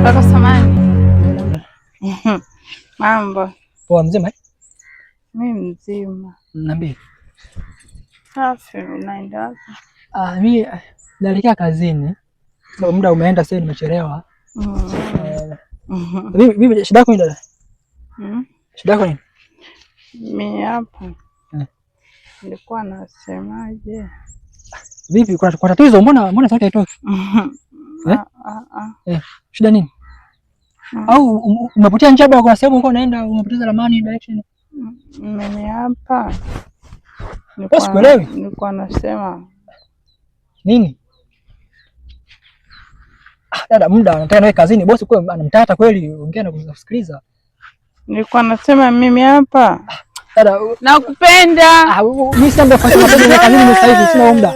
Kaka samani. Mambo. Poa mzima? Mimi mzima. Niambie. Safi, unaenda wapi? Mimi naelekea kazini. Kwa muda umeenda sasa nimechelewa. Mimi shida yako ni nini? Shida yako nini? Mimi hapa. Nilikuwa nasemaje? Vipi kwa tatizo mbona sauti haitoki? Shida nini? Au umepotea njia baada ya sehemu uko unaenda umepoteza ramani direction? Mimi hapa. Nilikuwa nasema nini? Dada, muda nataka nawe kazini, bosi kwa anamtata kweli, ongea na kusikiliza. Nilikuwa nasema mimi hapa. Dada, nakupenda. Mimi sasa ndo kazini mimi sasa hivi sina muda.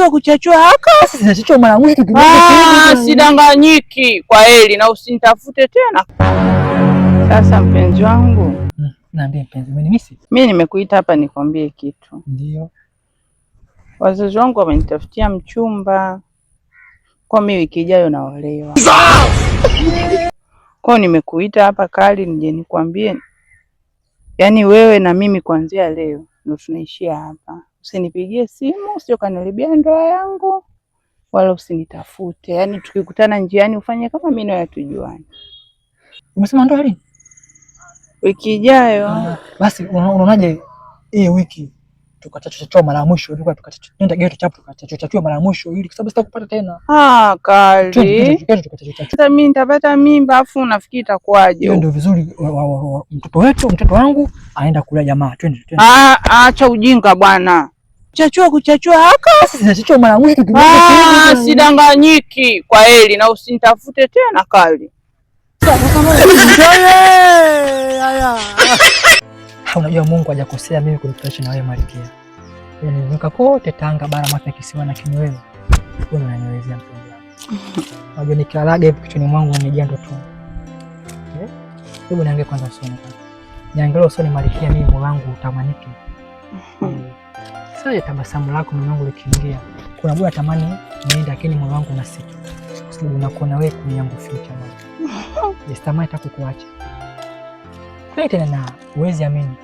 Kuchachua haka? Sasa mara mwisho kidogo. Sidanganyiki kwa heli na usinitafute tena. Sasa mpenzi wangu. Naambia mpenzi, umenimisi? Mimi nimekuita hapa nikwambie kitu. Ndio. Wazazi wangu wamenitafutia mchumba. Kwa mimi wiki ijayo naolewa. Kwa nimekuita hapa kali nije nikwambie. Yaani wewe na mimi kuanzia leo ndio tunaishia hapa. Usinipigie simu, sio kanilibia ndoa yangu. Wala usinitafute. Yaani tukikutana njiani ufanye kama mimi na wewe tujuane. Umesema ndoa lini? Wiki ijayo. Basi unaonaje hii wiki tukachachua mara mwisho, tukachachua geto chapu tukachachua mara mwisho ili kwa sababu sitakupata tena. Kali. Sasa mimi nitapata mimba afu unafikiri itakuwaje? Hiyo ndio vizuri, mtoto wangu aenda kula jamaa. Twende. Acha ujinga bwana. Kuchachua haka? Sasa mara mwisho kidogo. Sidanganyiki kwa heli na usinitafute tena kali. Unajua Mungu hajakosea mimi kunifurahisha na wewe Malkia. Yaani nika kote Tanga bara mapya kisiwa na kini wewe. Wewe unaniwezea mpenzi wangu. Unajua nikilalaga hivi kichwani mwangu nimejaa ndoto. Hebu niangalie kwanza usoni. Niangalie usoni Malkia, mimi moyo wangu utamaniki. Sasa tabasamu lako moyo wangu likiingia. Kuna bwana tamani niende lakini moyo wangu unasita. Kwa sababu unakuona wewe kwenye yangu future mama. Nisitamani hata kukuacha. Kwa tena na uwezi amini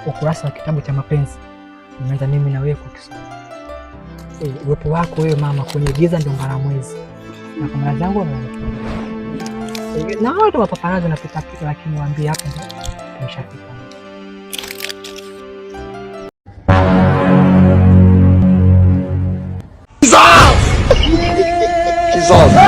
ukurasa wa kitabu cha mapenzi nimeanza mimi na wewe kukisoma. Uwepo wako wewe mama kwenye giza ndio ngara mwezi. Na kwa mara zangu na watu mapaparazi napita lakini waambie hapo ndio tumeshafika. Kizazi.